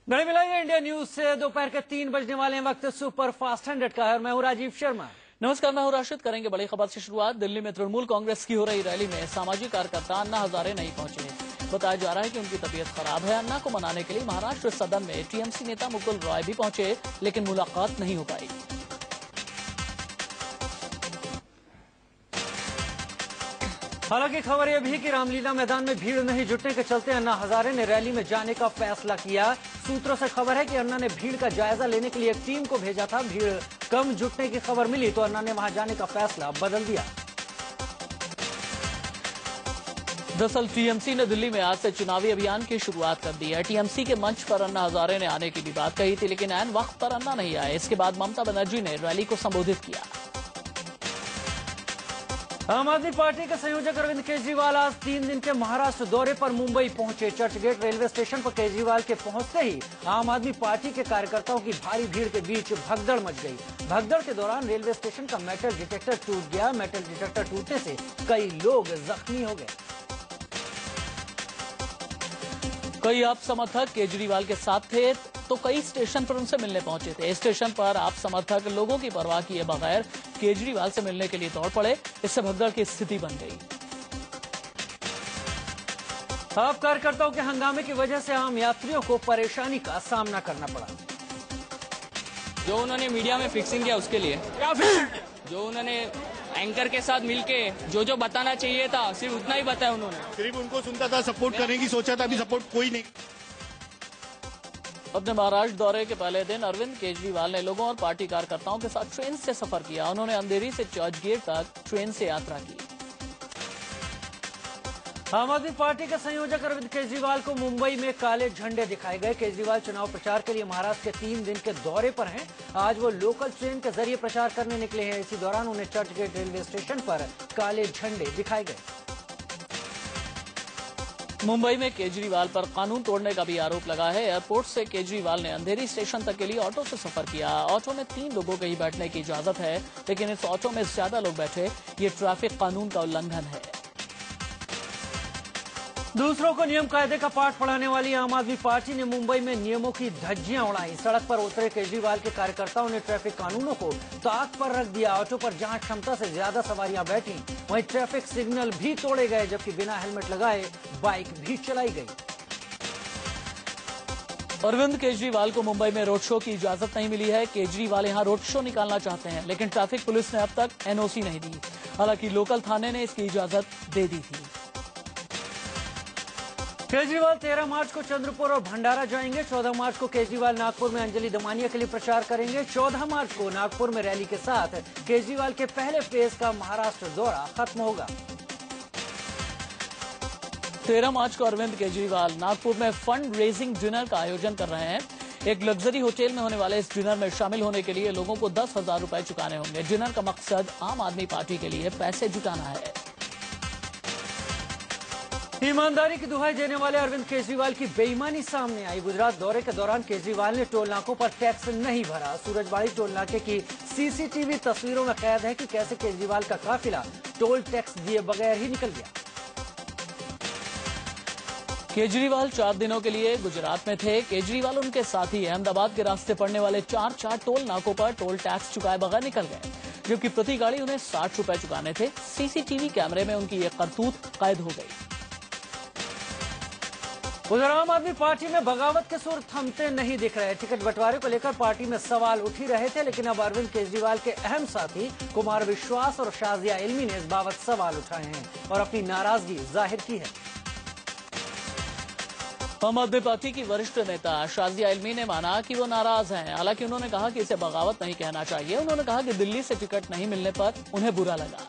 बड़ी मिलाइए India news से दोपहर के 3 बजने वाले वक्त सुपर फास्ट 100 का है और मैं हूं राजीव शर्मा। नमस्कार, मैं हूं राशिद। करेंगे बड़ी खबर से शुरुआत। दिल्ली में तृणमूल कांग्रेस की हो रही रैली में सामाजिक कार्यकर्ता अन्ना हजारे नहीं पहुंचे। बताया जा रहा है कि उनकी तबीयत खराब है। अन्ना को मनाने के लिए महाराष्ट्र सदन में टीएमसी नेता मुकुल रॉय भी पहुंचे, लेकिन मुलाकात नहीं हो पाई। हालांकि खबर यह भी कि रामलीला मैदान में भीड़ नहीं जुटने के चलते अन्ना हजारे ने रैली में जाने का फैसला किया। सूत्रों से खबर है कि अन्ना ने भीड़ का जायजा लेने के लिए एक टीम को भेजा था। भीड़ कम जुटने की खबर मिली तो अन्ना ने वहां जाने का फैसला बदल दिया। दरअसल टीएमसी ने दिल्ली में आज से चुनावी अभियान की शुरुआत कर दी है। टीएमसी के मंच पर अन्ना हजारे ने आने की भी बात कही थी, लेकिन ऐन वक्त पर अन्ना नहीं आए। इसके बाद ममता बनर्जी ने रैली को संबोधित किया। आम आदमी पार्टी के संयोजक अरविंद केजरीवाल आज 3 दिन के महाराष्ट्र दौरे पर मुंबई पहुंचे। चर्चगेट रेलवे स्टेशन पर केजरीवाल के पहुंचते ही आम आदमी पार्टी के कार्यकर्ताओं की भारी भीड़ के बीच भगदड़ मच गई। भगदड़ के दौरान रेलवे स्टेशन का मेटल डिटेक्टर टूट गया। मेटल डिटेक्टर टूटने से कई लोग जख्मी हो गए। कई आप समर्थक केजरीवाल के साथ थे तो कई स्टेशन पर उनसे मिलने पहुंचे थे। स्टेशन पर आप समर्थक लोगों की परवाह किए बगैर केजरीवाल से मिलने के लिए दौड़ पड़े। इससे भगदड़ की स्थिति बन गई। आप कार्यकर्ताओं के हंगामे की वजह से आम यात्रियों को परेशानी का सामना करना पड़ा। जो उन्होंने मीडिया में फिक्सिंग किया उसके लिए, या फिर जो उन्होंने एंकर के साथ मिलके जो बताना चाहिए था सिर्फ उतना ही बताया उन्होंने। सिर्फ उनको सुनता था, सपोर्ट करने की सोचा था, अभी सपोर्ट कोई नहीं। अपने महाराष्ट्र दौरे के पहले दिन अरविंद केजरीवाल ने लोगों और पार्टी कार्यकर्ताओं के साथ ट्रेन से सफर किया। उन्होंने अंधेरी से चर्चगेट तक ट्रेन से यात्रा की। आम आदमी पार्टी के संयोजक अरविंद केजरीवाल को मुंबई में काले झंडे दिखाए गए। केजरीवाल चुनाव प्रचार के लिए महाराष्ट्र के 3 दिन के दौरे पर हैं। आज वो लोकल ट्रेन के जरिए प्रचार करने निकले हैं। इसी दौरान उन्हें चर्चगेट रेलवे स्टेशन पर काले झंडे दिखाए गए। मुंबई में केजरीवाल पर कानून तोड़ने का भी आरोप लगा है। एयरपोर्ट से केजरीवाल ने अंधेरी स्टेशन तक के लिए ऑटो से सफर किया। ऑटो में 3 लोगों के ही बैठने की इजाजत है, लेकिन इस ऑटो में ज्यादा लोग बैठे, ये ट्रैफिक कानून का उल्लंघन है। दूसरों को नियम कायदे का पाठ पढ़ाने वाली आम आदमी पार्टी ने मुंबई में नियमों की धज्जियां उड़ाई। सड़क पर उतरे केजरीवाल के कार्यकर्ताओं ने ट्रैफिक कानूनों को ताक पर रख दिया। ऑटो पर जहां क्षमता से ज्यादा सवारियां बैठी, वहीं ट्रैफिक सिग्नल भी तोड़े गए, जबकि बिना हेलमेट लगाए बाइक भी चलाई गई। अरविंद केजरीवाल को मुंबई में रोड शो की इजाजत नहीं मिली है। केजरीवाल यहां रोड शो निकालना चाहते हैं, लेकिन ट्रैफिक पुलिस ने अब तक एनओसी नहीं दी। हालांकि लोकल थाने ने इसकी इजाजत दे दी थी। केजरीवाल 13 मार्च को चंद्रपुर और भंडारा जाएंगे। 14 मार्च को केजरीवाल नागपुर में अंजलि दमानिया के लिए प्रचार करेंगे। 14 मार्च को नागपुर में रैली के साथ केजरीवाल के पहले फेज का महाराष्ट्र दौरा खत्म होगा। 13 मार्च को अरविंद केजरीवाल नागपुर में फंड रेजिंग डिनर का आयोजन कर रहे हैं। एक लग्जरी होटल में होने वाले इस डिनर में शामिल होने के लिए लोगों को 10,000 रुपए चुकाने होंगे। डिनर का मकसद आम आदमी पार्टी के लिए पैसे जुटाना है। ईमानदारी की दुहाई देने वाले अरविंद केजरीवाल की बेईमानी सामने आई। गुजरात दौरे के दौरान केजरीवाल ने टोल नाकों पर टैक्स नहीं भरा। सूरजबाड़ी टोल नाके की सीसीटीवी तस्वीरों में कैद है कि कैसे केजरीवाल का काफिला टोल टैक्स दिए बगैर ही निकल गया। केजरीवाल 4 दिनों के लिए गुजरात में थे। केजरीवाल उनके साथी अहमदाबाद के रास्ते पड़ने वाले 4 टोल नाकों पर टोल टैक्स चुकाए बगैर निकल गए, जबकि प्रति गाड़ी उन्हें 60 रुपए चुकाने थे। सीसीटीवी कैमरे में उनकी ये करतूत कैद हो गई। उधर आम आदमी पार्टी में बगावत के सुर थमते नहीं दिख रहे। टिकट बंटवारे को लेकर पार्टी में सवाल उठ ही रहे थे, लेकिन अब अरविंद केजरीवाल के अहम साथी कुमार विश्वास और शाजिया इल्मी ने इस बाबत सवाल उठाए हैं और अपनी नाराजगी जाहिर की है। आम आदमी पार्टी की वरिष्ठ नेता शाजिया इल्मी ने माना कि वो नाराज हैं। हालांकि उन्होंने कहा कि इसे बगावत नहीं कहना चाहिए। उन्होंने कहा कि दिल्ली से टिकट नहीं मिलने पर उन्हें बुरा लगा।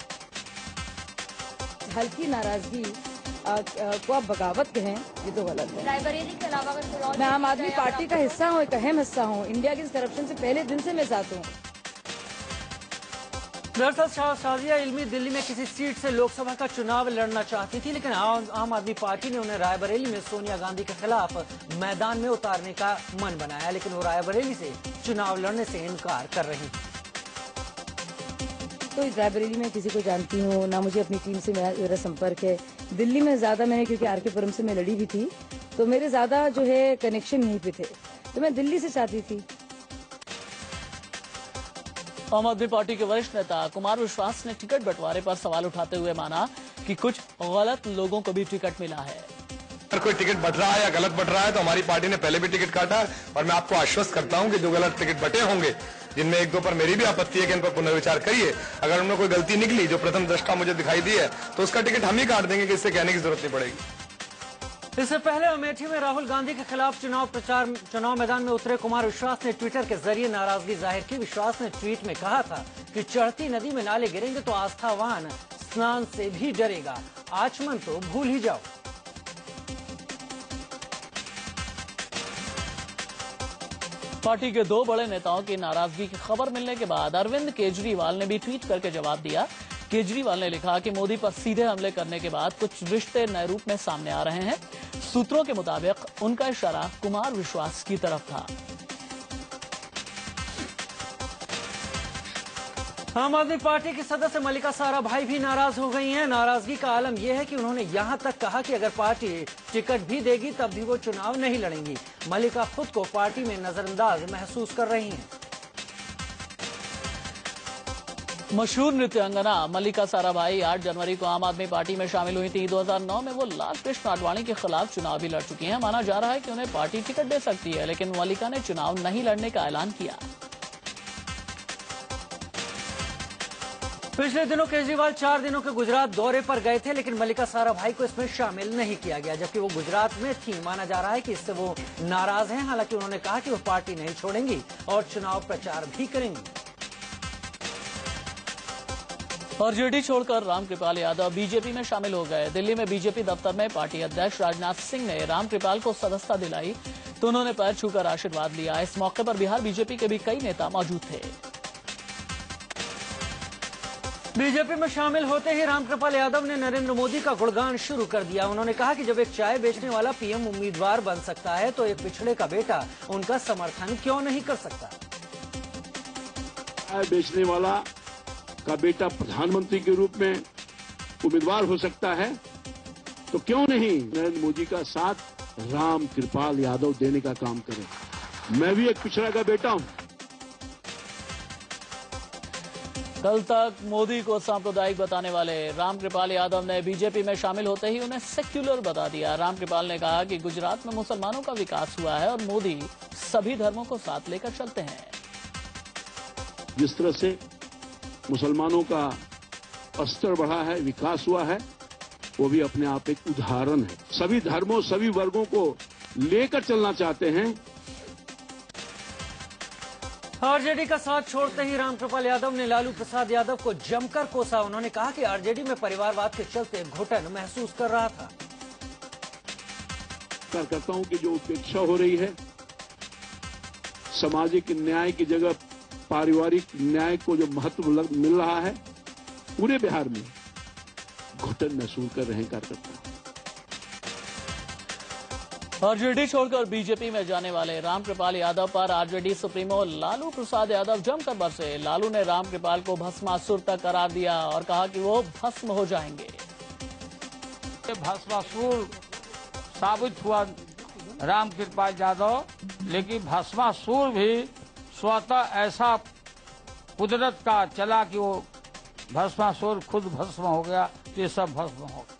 हल्की नाराजगी को आप बगावत कहें, ये तो गलत है। रायबरेली के अलावा मैं आम आदमी पार्टी का हिस्सा हूँ, एक अहम हिस्सा हूँ। इंडिया के करप्शन से पहले दिन से मैं साथ हूँ। दरअसल शाजिया इल्मी दिल्ली में किसी सीट से लोकसभा का चुनाव लड़ना चाहती थी, लेकिन आम आदमी पार्टी ने उन्हें रायबरेली में सोनिया गांधी के खिलाफ मैदान में उतारने का मन बनाया, लेकिन वो रायबरेली से चुनाव लड़ने से इनकार कर रही थी। तो रायबरेली में किसी को जानती हूँ ना, मुझे अपनी टीम से मेरा संपर्क है। दिल्ली में ज्यादा मैंने, क्योंकि आरके पुरम से मैं लड़ी भी थी, तो मेरे ज्यादा जो है कनेक्शन यहीं पे थे। तो मैं दिल्ली से चाहती थी। आम आदमी पार्टी के वरिष्ठ नेता कुमार विश्वास ने टिकट बंटवारे पर सवाल उठाते हुए माना कि कुछ गलत लोगों को भी टिकट मिला है। अगर कोई टिकट बट रहा है या गलत बट रहा है तो हमारी पार्टी ने पहले भी टिकट काटा है और मैं आपको आश्वस्त करता हूं कि जो गलत टिकट बटे होंगे, जिनमें एक दो पर मेरी भी आपत्ति है कि इन पर पुनर्विचार करिए, अगर उनमें कोई गलती निकली जो प्रथम दृष्टा मुझे दिखाई दी है तो उसका टिकट हम ही काट देंगे, कि इससे कहने की जरूरत नहीं पड़ेगी। इससे पहले अमेठी में राहुल गांधी के खिलाफ चुनाव मैदान में उतरे कुमार विश्वास ने ट्विटर के जरिए नाराजगी जाहिर की। विश्वास ने ट्वीट में कहा था कि चढ़ती नदी में नाले गिरेंगे तो आस्थावान स्नान से भी डरेगा, आचमन तो भूल ही जाओ। पार्टी के दो बड़े नेताओं की नाराजगी की खबर मिलने के बाद अरविंद केजरीवाल ने भी ट्वीट करके जवाब दिया। केजरीवाल ने लिखा कि मोदी पर सीधे हमले करने के बाद कुछ रिश्ते नए रूप में सामने आ रहे हैं। सूत्रों के मुताबिक उनका इशारा कुमार विश्वास की तरफ था। आम आदमी पार्टी की सदस्य मल्लिका साराभाई भी नाराज हो गई हैं। नाराजगी का आलम यह है कि उन्होंने यहां तक कहा कि अगर पार्टी टिकट भी देगी तब भी वो चुनाव नहीं लड़ेंगी। मल्लिका खुद को पार्टी में नजरअंदाज महसूस कर रही हैं। मशहूर नृत्यांगना मल्लिका साराभाई 8 जनवरी को आम आदमी पार्टी में शामिल हुई थी। 2009 में वो लाल कृष्ण आडवाणी के खिलाफ चुनाव भी लड़ चुकी हैं। माना जा रहा है कि उन्हें पार्टी टिकट दे सकती है, लेकिन मल्लिका ने चुनाव नहीं लड़ने का ऐलान किया। पिछले दिनों केजरीवाल 4 दिनों के गुजरात दौरे पर गए थे, लेकिन मल्लिका साराभाई को इसमें शामिल नहीं किया गया, जबकि वो गुजरात में थी। माना जा रहा है कि इससे वो नाराज हैं। हालांकि उन्होंने कहा कि वो पार्टी नहीं छोड़ेंगी और चुनाव प्रचार भी करेंगी। आरजेडी छोड़कर रामकृपाल यादव बीजेपी में शामिल हो गए। दिल्ली में बीजेपी दफ्तर में पार्टी अध्यक्ष राजनाथ सिंह ने रामकृपाल को सदस्यता दिलाई तो उन्होंने पैर छूकर आशीर्वाद लिया। इस मौके पर बिहार बीजेपी के भी कई नेता मौजूद थे। बीजेपी में शामिल होते ही रामकृपाल यादव ने नरेंद्र मोदी का गुणगान शुरू कर दिया। उन्होंने कहा कि जब एक चाय बेचने वाला पीएम उम्मीदवार बन सकता है तो एक पिछड़े का बेटा उनका समर्थन क्यों नहीं कर सकता। चाय बेचने वाला का बेटा प्रधानमंत्री के रूप में उम्मीदवार हो सकता है तो क्यों नहीं नरेंद्र मोदी का साथ रामकृपाल यादव देने का काम करें। मैं भी एक पिछड़ा का बेटा हूं। कल तक मोदी को सांप्रदायिक बताने वाले रामकृपाल यादव ने बीजेपी में शामिल होते ही उन्हें सेक्युलर बता दिया। रामकृपाल ने कहा कि गुजरात में मुसलमानों का विकास हुआ है और मोदी सभी धर्मों को साथ लेकर चलते हैं। जिस तरह से मुसलमानों का स्तर बढ़ा है, विकास हुआ है, वो भी अपने आप एक उदाहरण है। सभी धर्मों सभी वर्गों को लेकर चलना चाहते हैं। आरजेडी का साथ छोड़ते ही रामकृपाल यादव ने लालू प्रसाद यादव को जमकर कोसा। उन्होंने कहा कि आरजेडी में परिवारवाद के चलते घुटन महसूस कर रहा था। कार्यकर्ताओं की जो उपेक्षा हो रही है, सामाजिक न्याय की जगह पारिवारिक न्याय को जो महत्व मिल रहा है, पूरे बिहार में घुटन महसूस कर रहे हैं कार्यकर्ता। आरजेडी छोड़कर बीजेपी में जाने वाले रामकृपाल यादव पर आरजेडी सुप्रीमो लालू प्रसाद यादव जमकर बरसे। लालू ने रामकृपाल को भस्मासुर तक करार दिया और कहा कि वो भस्म हो जाएंगे। भस्मासुर साबित हुआ रामकृपाल यादव, लेकिन भस्मासुर भी स्वतः ऐसा कुदरत का चला कि वो भस्मासुर खुद भस्म हो गया, ये सब भस्म हो गया।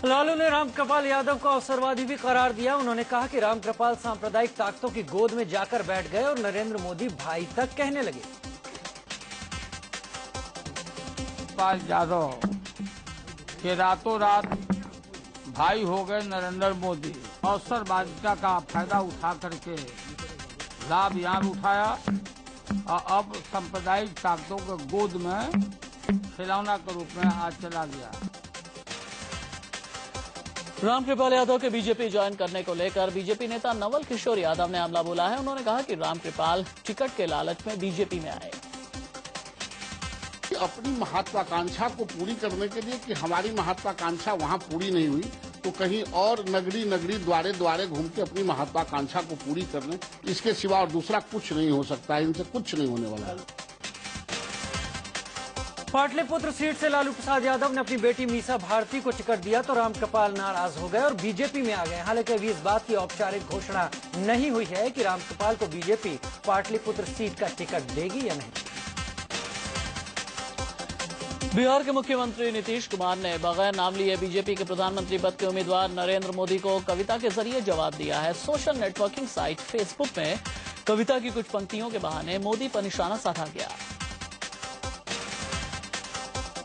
लालू ने रामकृपाल यादव को अवसरवादी भी करार दिया। उन्होंने कहा कि रामकृपाल सांप्रदायिक ताकतों की गोद में जाकर बैठ गए और नरेंद्र मोदी भाई तक कहने लगे। रामकृपाल यादव के रातों रात भाई हो गए नरेंद्र मोदी। अवसरवादिता का फायदा उठा करके लाभ यहाँ उठाया और अब सांप्रदायिक ताकतों के गोद में खिलौना के रूप में आज चला गया। रामकृपाल यादव के बीजेपी ज्वाइन करने को लेकर बीजेपी नेता नवल किशोर यादव ने हमला बोला है। उन्होंने कहा कि रामकृपाल टिकट के लालच में बीजेपी में आए। अपनी महत्वाकांक्षा को पूरी करने के लिए कि हमारी महत्वाकांक्षा वहां पूरी नहीं हुई तो कहीं और नगरी नगरी द्वारे द्वारे घूम के अपनी महत्वाकांक्षा को पूरी कर लें, इसके सिवा और दूसरा कुछ नहीं हो सकता है। इनसे कुछ नहीं होने वाला है। पाटलिपुत्र सीट से लालू प्रसाद यादव ने अपनी बेटी मीसा भारती को टिकट दिया तो रामकृपाल नाराज हो गए और बीजेपी में आ गए। हालांकि अभी इस बात की औपचारिक घोषणा नहीं हुई है कि रामकृपाल को बीजेपी पाटलिपुत्र सीट का टिकट देगी या नहीं। बिहार के मुख्यमंत्री नीतीश कुमार ने बगैर नाम लिए बीजेपी के प्रधानमंत्री पद के उम्मीदवार नरेंद्र मोदी को कविता के जरिए जवाब दिया है। सोशल नेटवर्किंग साइट फेसबुक में कविता की कुछ पंक्तियों के बहाने मोदी पर निशाना साधा गया।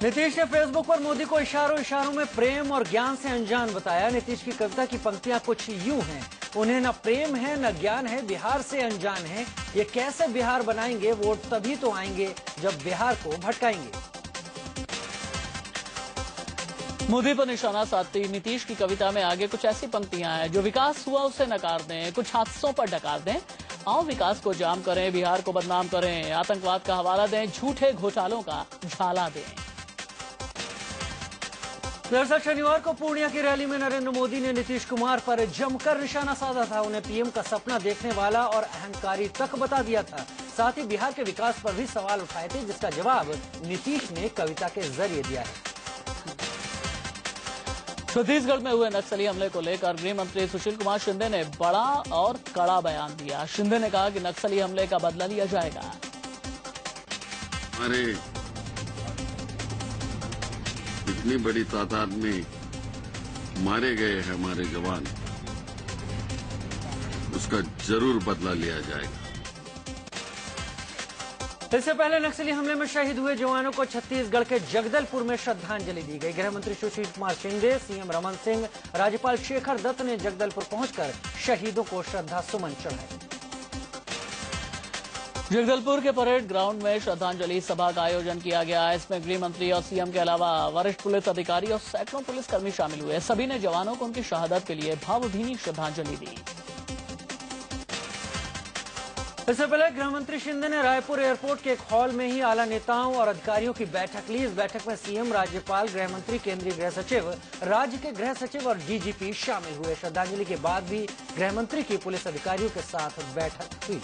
नीतीश ने फेसबुक पर मोदी को इशारों में प्रेम और ज्ञान से अनजान बताया। नीतीश की कविता की पंक्तियां कुछ यूं हैं, उन्हें न प्रेम है न ज्ञान है, बिहार से अनजान है, ये कैसे बिहार बनाएंगे, वोट तभी तो आएंगे जब बिहार को भटकाएंगे। मोदी पर निशाना साधती नीतीश की कविता में आगे कुछ ऐसी पंक्तियां हैं, जो विकास हुआ उसे नकार दें, कुछ हादसों पर डकार दें, आओ विकास को जाम करें, बिहार को बदनाम करें, आतंकवाद का हवाला दें, झूठे घोटालों का झाला दें। दरअसल शनिवार को पूर्णिया की रैली में नरेंद्र मोदी ने नीतीश कुमार पर जमकर निशाना साधा था। उन्हें पीएम का सपना देखने वाला और अहंकारी तक बता दिया था। साथ ही बिहार के विकास पर भी सवाल उठाए थे, जिसका जवाब नीतीश ने कविता के जरिए दिया है। छत्तीसगढ़ में हुए नक्सली हमले को लेकर गृह मंत्री सुशील कुमार शिंदे ने बड़ा और कड़ा बयान दिया। शिंदे ने कहा कि नक्सली हमले का बदला लिया जाएगा। अरे इतनी बड़ी तादाद में मारे गए हैं हमारे जवान, उसका जरूर बदला लिया जाएगा। इससे पहले नक्सली हमले में शहीद हुए जवानों को छत्तीसगढ़ के जगदलपुर में श्रद्धांजलि दी गई। गृह मंत्री सुशील कुमार शिंदे, सीएम रमन सिंह, राज्यपाल शेखर दत्त ने जगदलपुर पहुंचकर शहीदों को श्रद्धा सुमन चढ़ाए। जगदलपुर के परेड ग्राउंड में श्रद्धांजलि सभा का आयोजन किया गया। इसमें गृह मंत्री और सीएम के अलावा वरिष्ठ पुलिस अधिकारी और सैकड़ों पुलिसकर्मी शामिल हुए। सभी ने जवानों को उनकी शहादत के लिए भावभीनी श्रद्धांजलि दी। इससे पहले गृह मंत्री शिंदे ने रायपुर एयरपोर्ट के एक हॉल में ही आला नेताओं और अधिकारियों की बैठक ली। इस बैठक में सीएम, राज्यपाल, गृह मंत्री, केंद्रीय गृह सचिव, राज्य के गृह सचिव और डीजीपी शामिल हुए। श्रद्धांजलि के बाद भी गृह मंत्री की पुलिस अधिकारियों के साथ बैठक हुई।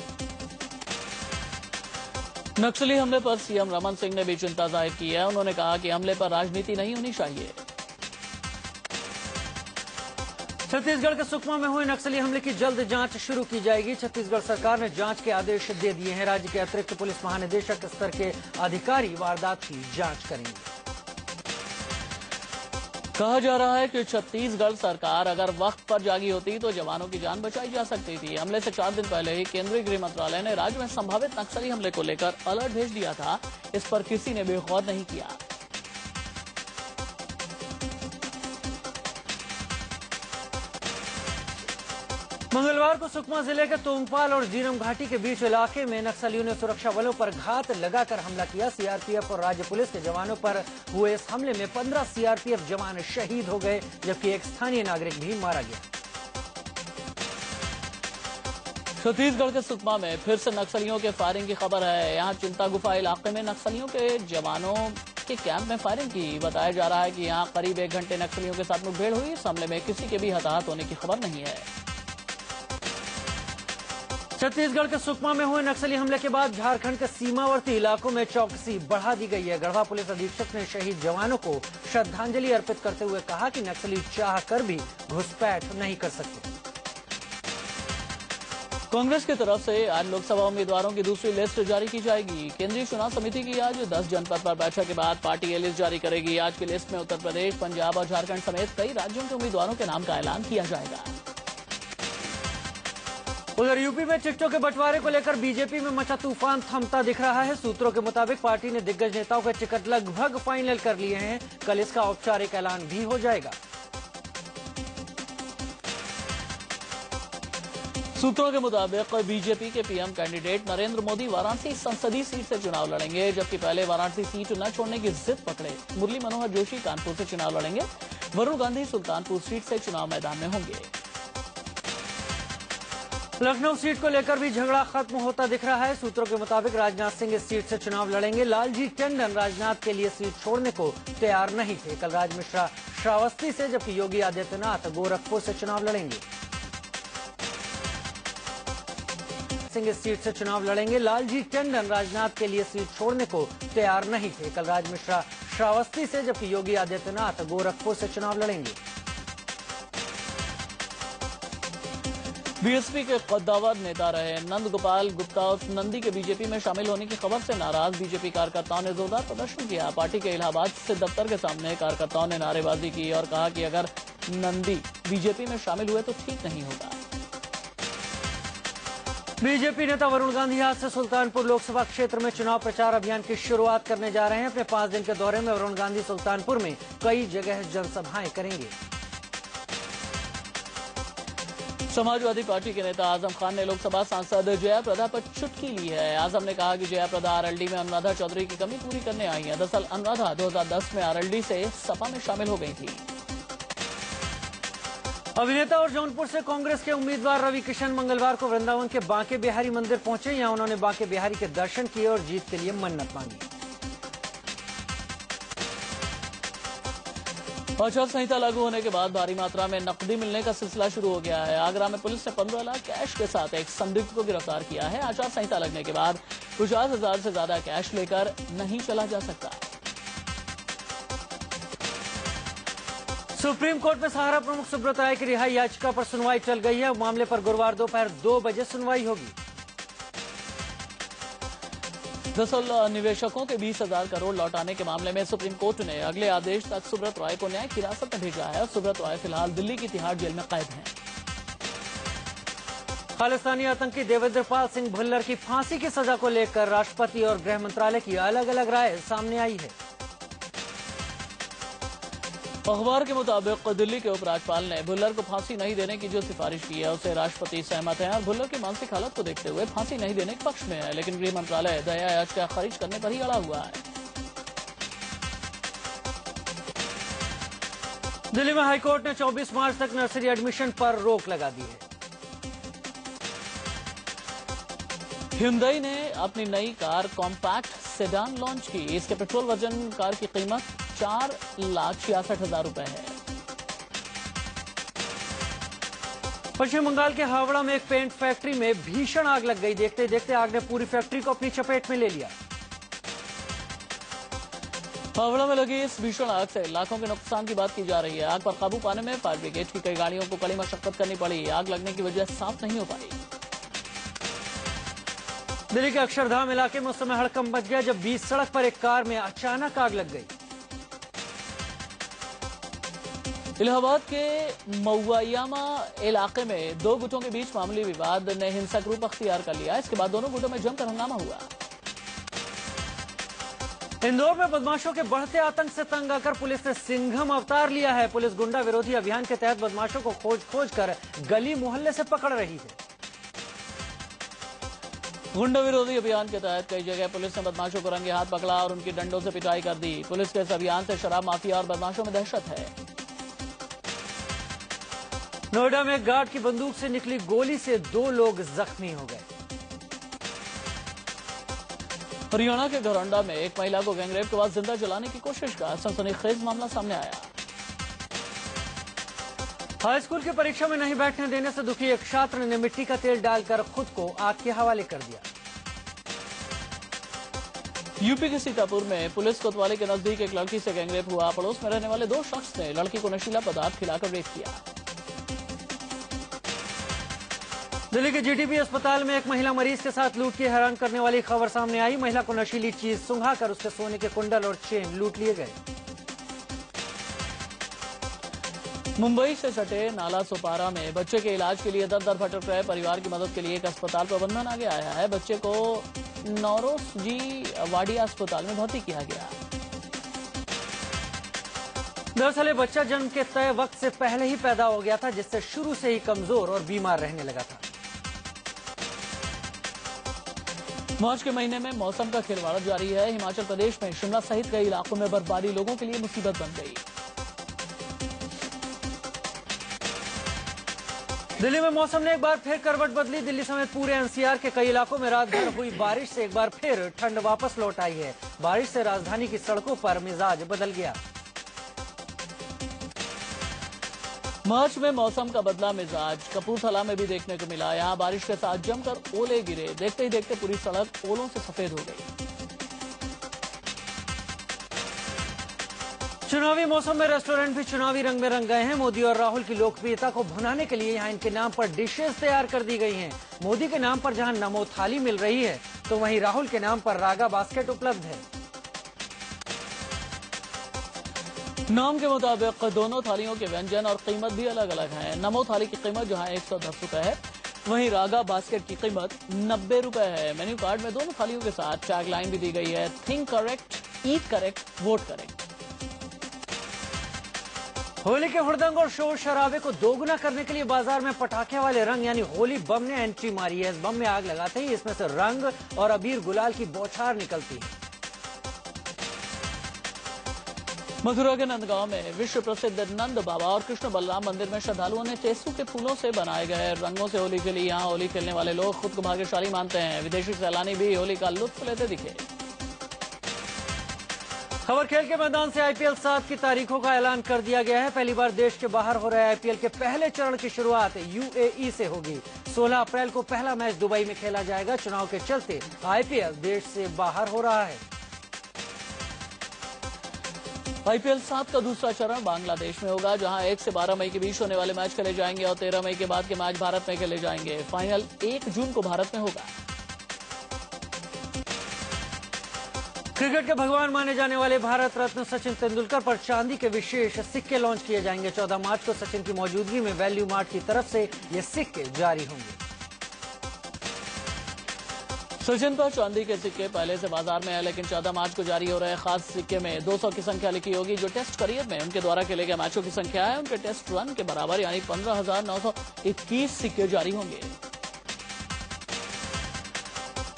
नक्सली हमले पर सीएम रमन सिंह ने भी चिंता जाहिर की है। उन्होंने कहा कि हमले पर राजनीति नहीं होनी चाहिए। छत्तीसगढ़ के सुकमा में हुए नक्सली हमले की जल्द जांच शुरू की जाएगी। छत्तीसगढ़ सरकार ने जांच के आदेश दे दिए हैं। राज्य के अतिरिक्त पुलिस महानिदेशक स्तर के अधिकारी वारदात की जांच करेंगे। कहा जा रहा है कि छत्तीसगढ़ सरकार अगर वक्त पर जागी होती तो जवानों की जान बचाई जा सकती थी। हमले से 4 दिन पहले ही केंद्रीय गृह मंत्रालय ने राज्य में संभावित नक्सली हमले को लेकर अलर्ट भेज दिया था। इस पर किसी ने भी गौर नहीं किया। मंगलवार को सुकमा जिले के तोंगपाल और जीरम घाटी के बीच इलाके में नक्सलियों ने सुरक्षा बलों पर घात लगाकर हमला किया। सीआरपीएफ और राज्य पुलिस के जवानों पर हुए इस हमले में 15 सीआरपीएफ जवान शहीद हो गए, जबकि एक स्थानीय नागरिक भी मारा गया। छत्तीसगढ़ के सुकमा में फिर से नक्सलियों के फायरिंग की खबर है। यहाँ चिंता गुफा इलाके में नक्सलियों के जवानों के कैंप में फायरिंग की। बताया जा रहा है कि यहाँ करीब 1 घंटे नक्सलियों के साथ मुठभेड़ हुई। इस हमले में किसी के भी हताहत होने की खबर नहीं है। छत्तीसगढ़ के सुकमा में हुए नक्सली हमले के बाद झारखंड के सीमावर्ती इलाकों में चौकसी बढ़ा दी गई है। गढ़वा पुलिस अधीक्षक ने शहीद जवानों को श्रद्धांजलि अर्पित करते हुए कहा कि नक्सली चाह कर भी घुसपैठ नहीं कर सकते। कांग्रेस की तरफ से आज लोकसभा उम्मीदवारों की दूसरी लिस्ट जारी की जाएगी। केंद्रीय चुनाव समिति की आज 10 जनपद पर बैठक के बाद पार्टी ये लिस्ट जारी करेगी। आज की लिस्ट में उत्तर प्रदेश, पंजाब और झारखंड समेत कई राज्यों के उम्मीदवारों के नाम का ऐलान किया जाएगा। उधर यूपी में टिकटों के बंटवारे को लेकर बीजेपी में मचा तूफान थमता दिख रहा है। सूत्रों के मुताबिक पार्टी ने दिग्गज नेताओं के टिकट लगभग फाइनल कर लिए हैं। कल इसका औपचारिक ऐलान भी हो जाएगा। सूत्रों के मुताबिक बीजेपी के पीएम कैंडिडेट नरेंद्र मोदी वाराणसी संसदीय सीट से चुनाव लड़ेंगे, जबकि पहले वाराणसी सीट न छोड़ने की जिद पकड़े मुरली मनोहर जोशी कानपुर से चुनाव लड़ेंगे। वरुण गांधी सुल्तानपुर सीट से चुनाव मैदान में होंगे। लखनऊ सीट को लेकर भी झगड़ा खत्म होता दिख रहा है। सूत्रों के मुताबिक राजनाथ सिंह इस सीट से चुनाव लड़ेंगे। लालजी टंडन राजनाथ के लिए सीट छोड़ने को तैयार नहीं थे। कलराज मिश्रा श्रावस्ती से, जबकि योगी आदित्यनाथ गोरखपुर से चुनाव लड़ेंगे। सिंह इस सीट से चुनाव लड़ेंगे। लालजी टंडन राजनाथ के लिए सीट छोड़ने को तैयार नहीं थे। कलराज मिश्रा श्रावस्ती से, जबकि योगी आदित्यनाथ गोरखपुर से चुनाव लड़ेंगे। बीएसपी के कद्दावर नेता रहे नंद गोपाल गुप्ता और नंदी के बीजेपी में शामिल होने की खबर से नाराज बीजेपी कार्यकर्ताओं ने जोरदार प्रदर्शन किया। पार्टी के इलाहाबाद स्थित दफ्तर के सामने कार्यकर्ताओं ने नारेबाजी की और कहा कि अगर नंदी बीजेपी में शामिल हुए तो ठीक नहीं होगा। बीजेपी नेता वरुण गांधी आज से सुल्तानपुर लोकसभा क्षेत्र में चुनाव प्रचार अभियान की शुरुआत करने जा रहे हैं। अपने 5 दिन के दौरे में वरुण गांधी सुल्तानपुर में कई जगह जनसभाएं करेंगे। समाजवादी पार्टी के नेता आजम खान ने लोकसभा सांसद जया प्रदा पर चुटकी ली है। आजम ने कहा कि जया प्रदा आरएलडी में अनुराधा चौधरी की कमी पूरी करने आई है। दरअसल अनुराधा 2010 में आरएलडी से सपा में शामिल हो गई थी। अभिनेता और जौनपुर से कांग्रेस के उम्मीदवार रवि किशन मंगलवार को वृंदावन के बांके बिहारी मंदिर पहुंचे। यहां उन्होंने बांके बिहारी के दर्शन किए और जीत के लिए मन्नत मांगी। आचार संहिता लागू होने के बाद भारी मात्रा में नकदी मिलने का सिलसिला शुरू हो गया है। आगरा में पुलिस ने 15 लाख कैश के साथ एक संदिग्ध को गिरफ्तार किया है। आचार संहिता लगने के बाद 50,000 से ज्यादा कैश लेकर नहीं चला जा सकता। सुप्रीम कोर्ट में सहारा प्रमुख सुब्रत राय की रिहाई याचिका पर सुनवाई चल गई है। मामले पर गुरुवार दोपहर 2 बजे सुनवाई होगी। दरअसल निवेशकों के 20,000 करोड़ लौटाने के मामले में सुप्रीम कोर्ट ने अगले आदेश तक सुब्रत रॉय को न्यायिक हिरासत में भेजा है और सुब्रत रॉय फिलहाल दिल्ली की तिहाड़ जेल में कैद हैं। खालिस्तानी आतंकी देवेंद्र पाल सिंह भुल्लर की फांसी की सजा को लेकर राष्ट्रपति और गृह मंत्रालय की अलग अलग राय सामने आई है। अखबार के मुताबिक दिल्ली के उपराज्यपाल ने भुल्लर को फांसी नहीं देने की जो सिफारिश की है उसे राष्ट्रपति सहमत हैं और भुल्लर की मानसिक हालत को देखते हुए फांसी नहीं देने के पक्ष में है। लेकिन गृह मंत्रालय दया याचिका खारिज करने पर ही अड़ा हुआ है। दिल्ली में हाईकोर्ट ने 24 मार्च तक नर्सरी एडमिशन पर रोक लगा दी है। Hyundai ने अपनी नई कार कॉम्पैक्ट सेडान लॉन्च की। इसके पेट्रोल वर्जन कार की कीमत 4,66,000 रुपए है। पश्चिम बंगाल के हावड़ा में एक पेंट फैक्ट्री में भीषण आग लग गई। देखते देखते आग ने पूरी फैक्ट्री को अपनी चपेट में ले लिया। हावड़ा में लगी इस भीषण आग से लाखों के नुकसान की बात की जा रही है। आग पर काबू पाने में फायर ब्रिगेड की कई गाड़ियों को कड़ी मशक्कत करनी पड़ी। आग लगने की वजह साफ नहीं हो पाई। दिल्ली के अक्षरधाम इलाके में उस समय हड़कंप मच गया जब बीच सड़क पर एक कार में अचानक आग लग गई। इलाहाबाद के मऊयामा इलाके में 2 गुटों के बीच मामूली विवाद ने हिंसक रूप अख्तियार कर लिया। इसके बाद दोनों गुटों में जमकर हंगामा हुआ। इंदौर में बदमाशों के बढ़ते आतंक से तंग आकर पुलिस ने सिंघम अवतार लिया है। पुलिस गुंडा विरोधी अभियान के तहत बदमाशों को खोज कर गली मोहल्ले से पकड़ रही है। गुंडा विरोधी अभियान के तहत कई जगह पुलिस ने बदमाशों को रंगे हाथ पकड़ा और उनकी डंडों से पिटाई कर दी। पुलिस के इस अभियान से शराब माफिया और बदमाशों में दहशत है। नोएडा में एक गार्ड की बंदूक से निकली गोली से 2 लोग जख्मी हो गए। हरियाणा के घरौंडा में एक महिला को गैंगरेप के बाद जिंदा जलाने की कोशिश का सनसनीखेज मामला सामने आया। हाई स्कूल की परीक्षा में नहीं बैठने देने से दुखी एक छात्र ने मिट्टी का तेल डालकर खुद को आग के हवाले कर दिया। यूपी के सीतापुर में पुलिस कोतवाली के नजदीक एक लड़की से गैंगरेप हुआ। पड़ोस में रहने वाले 2 शख्स ने लड़की को नशीला पदार्थ खिलाकर रेप किया। दिल्ली के जीटीबी अस्पताल में एक महिला मरीज के साथ लूट की हैरान करने वाली खबर सामने आई। महिला को नशीली चीज सुंघाकर उसके सोने के कुंडल और चेन लूट लिए गए। मुंबई से सटे नाला सोपारा में बच्चे के इलाज के लिए दर-दर भटक रहे परिवार की मदद के लिए एक अस्पताल प्रबंधन आगे आया है। बच्चे को नौरोजी वाडिया अस्पताल में भर्ती किया गया। दरअसल बच्चा जन्म के तय वक्त से पहले ही पैदा हो गया था, जिससे शुरू से ही कमजोर और बीमार रहने लगा था। मार्च के महीने में मौसम का खिलवाड़ जारी है। हिमाचल प्रदेश में शिमला सहित कई इलाकों में बर्फबारी लोगों के लिए मुसीबत बन गई। दिल्ली में मौसम ने एक बार फिर करवट बदली। दिल्ली समेत पूरे एनसीआर के कई इलाकों में रात भर हुई बारिश से एक बार फिर ठंड वापस लौट आई है। बारिश से राजधानी की सड़कों पर मिजाज बदल गया। मार्च में मौसम का बदला मिजाज कपूरथला में भी देखने को मिला। यहाँ बारिश के साथ जमकर ओले गिरे। देखते ही देखते पूरी सड़क ओलों से सफेद हो गई। चुनावी मौसम में रेस्टोरेंट भी चुनावी रंग में रंग गए हैं। मोदी और राहुल की लोकप्रियता को भुनाने के लिए यहां इनके नाम पर डिशेस तैयार कर दी गई हैं। मोदी के नाम पर जहां नमो थाली मिल रही है, तो वहीं राहुल के नाम पर रागा बास्केट उपलब्ध है। नाम के मुताबिक दोनों थालियों के व्यंजन और कीमत भी अलग अलग हैं। नमो थाली की कीमत जहां 110 रुपए है, वहीं रागा बास्केट की कीमत 90 रुपए है। मेन्यू कार्ड में दोनों थालियों के साथ टैगलाइन भी दी गई है, थिंक करेक्ट, ईट करेक्ट, वोट करेक्ट। होली के हुड़दंग और शोर शराबे को दोगुना करने के लिए बाजार में पटाखे वाले रंग यानी होली बम ने एंट्री मारी है। इस बम में आग लगाते ही इसमें से रंग और अबीर गुलाल की बौछार निकलती है। मथुरा के नंदगांव में विश्व प्रसिद्ध नंद बाबा और कृष्ण बलराम मंदिर में श्रद्धालुओं ने टेसू के फूलों से बनाए गए रंगों से होली खेली। यहाँ होली खेलने वाले लोग खुद को भाग्यशाली मानते हैं। विदेशी सैलानी भी होली का लुत्फ लेते दिखे। खबर खेल के मैदान से आईपीएल 7 की तारीखों का ऐलान कर दिया गया है। पहली बार देश के बाहर हो रहे आईपीएल के पहले चरण की शुरुआत यूएई से होगी। 16 अप्रैल को पहला मैच दुबई में खेला जाएगा। चुनाव के चलते आईपीएल देश से बाहर हो रहा है। आईपीएल 7 का दूसरा चरण बांग्लादेश में होगा, जहां 1 से 12 मई के बीच होने वाले मैच खेले जाएंगे और 13 मई के बाद के मैच भारत में खेले जाएंगे। फाइनल 1 जून को भारत में होगा। क्रिकेट के भगवान माने जाने वाले भारत रत्न सचिन तेंदुलकर पर चांदी के विशेष सिक्के लॉन्च किए जाएंगे। 14 मार्च को सचिन की मौजूदगी में वैल्यू मार्ट की तरफ से ये सिक्के जारी होंगे। सचिन पर चांदी के सिक्के पहले से बाजार में है, लेकिन 14 मार्च को जारी हो रहे खास सिक्के में 200 की संख्या लिखी होगी। जो टेस्ट करियर में उनके द्वारा खेले गए मैचों की संख्या है, उनके टेस्ट रन के बराबर यानी 15,921 सिक्के जारी होंगे।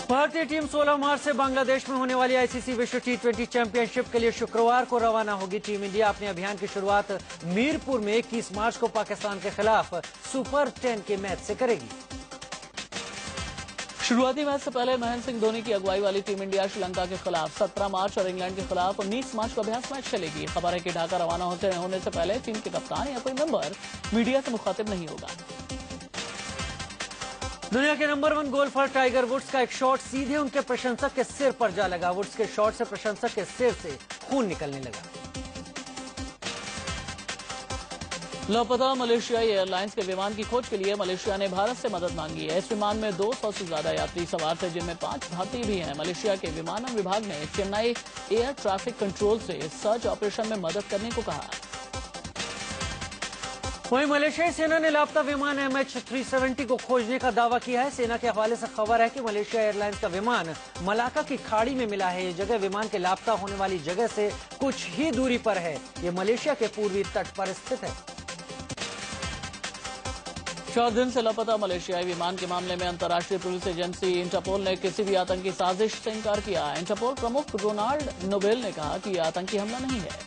भारतीय टीम 16 मार्च से बांग्लादेश में होने वाली आईसीसी विश्व टी20 चैंपियनशिप के लिए शुक्रवार को रवाना होगी। टीम इंडिया अपने अभियान की शुरुआत मीरपुर में 21 मार्च को पाकिस्तान के खिलाफ सुपर 10 के मैच से करेगी। शुरुआती मैच से पहले महेंद्र सिंह धोनी की अगुवाई वाली टीम इंडिया श्रीलंका के खिलाफ 17 मार्च और इंग्लैंड के खिलाफ 19 मार्च को अभ्यास मैच खेलेगी। खबर है कि ढाका रवाना होने से पहले टीम के कप्तान या कोई मेंबर मीडिया से मुखातिब नहीं होगा। दुनिया के नंबर 1 गोल्फर टाइगर वुड्स का एक शॉट सीधे उनके प्रशंसक के सिर पर जा लगा। वुड्स के शॉट से प्रशंसक के सिर से खून निकलने लगा। लापता मलेशियाई एयरलाइंस के विमान की खोज के लिए मलेशिया ने भारत से मदद मांगी है। इस विमान में 200 से ज्यादा यात्री सवार थे, जिनमें 5 भारतीय भी हैं। मलेशिया के विमानन विभाग ने चेन्नई एयर ट्रैफिक कंट्रोल से सर्च ऑपरेशन में मदद करने को कहा। वहीं मलेशियाई सेना ने लापता विमान MH370 को खोजने का दावा किया है। सेना के हवाले से खबर है कि मलेशिया एयरलाइंस का विमान मलाका की खाड़ी में मिला है। ये जगह विमान के लापता होने वाली जगह से कुछ ही दूरी पर है। ये मलेशिया के पूर्वी तट पर स्थित है। 4 दिन से लापता मलेशियाई विमान के मामले में अंतर्राष्ट्रीय पुलिस एजेंसी इंटरपोल ने किसी भी आतंकी साजिश से इनकार किया। इंटरपोल प्रमुख रोनाल्ड नोबेल ने कहा कि यह आतंकी हमला नहीं है।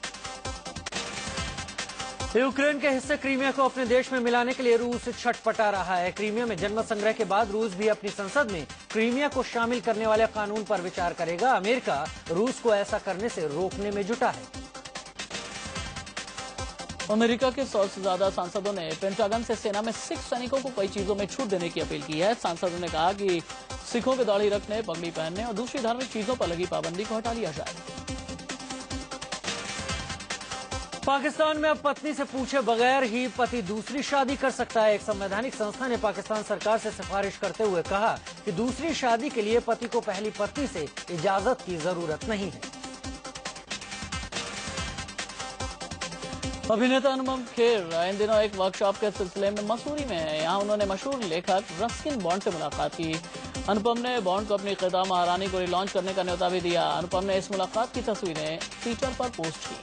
यूक्रेन के हिस्से क्रीमिया को अपने देश में मिलाने के लिए रूस छटपटा रहा है। क्रीमिया में जनमत संग्रह के बाद रूस भी अपनी संसद में क्रीमिया को शामिल करने वाले कानून पर विचार करेगा। अमेरिका रूस को ऐसा करने से रोकने में जुटा है। अमेरिका के 100 से ज्यादा सांसदों ने पेंटागन से सेना में सिख सैनिकों को कई चीजों में छूट देने की अपील की है। सांसदों ने कहा कि सिखों के दाढ़ी रखने, पगड़ी पहनने और दूसरी धार्मिक चीजों पर लगी पाबंदी को हटा लिया जाए। पाकिस्तान में अब पत्नी से पूछे बगैर ही पति दूसरी शादी कर सकता है। एक संवैधानिक संस्था ने पाकिस्तान सरकार से सिफारिश करते हुए कहा कि दूसरी शादी के लिए पति को पहली पत्नी से इजाजत की जरूरत नहीं है। अभिनेता अनुपम खेर इन दिनों एक वर्कशॉप के सिलसिले में मसूरी में है। यहाँ उन्होंने मशहूर लेखक रस्किन बॉन्ड से मुलाकात की। अनुपम ने बॉन्ड को अपनी क़िदा महारानी को रिलॉन्च करने का न्योता भी दिया। अनुपम ने इस मुलाकात की तस्वीरें ट्विटर पर पोस्ट की।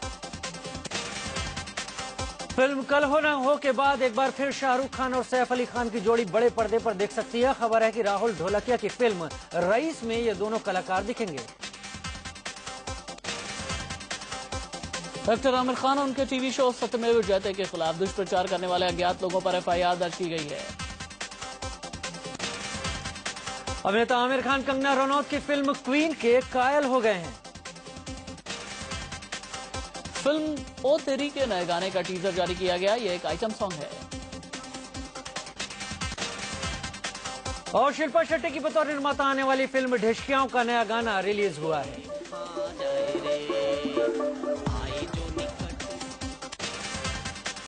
फिल्म कल हो ना हो के बाद एक बार फिर शाहरुख खान और सैफ अली खान की जोड़ी बड़े पर्दे पर दिख सकती है। खबर है कि राहुल ढोलकिया की फिल्म रईस में ये दोनों कलाकार दिखेंगे। एक्टर आमिर खान और उनके टीवी शो सत्यमेव जयते के खिलाफ दुष्प्रचार करने वाले अज्ञात लोगों पर FIR दर्ज की गई है। अभिनेता आमिर खान कंगना रनौत की फिल्म क्वीन के कायल हो गए हैं। फिल्म ओ तेरी के नए गाने का टीजर जारी किया गया। ये एक आइटम सॉन्ग है। और शिल्पा शेट्टी की बतौर निर्माता आने वाली फिल्म ढिशकियाओं का नया गाना रिलीज हुआ है।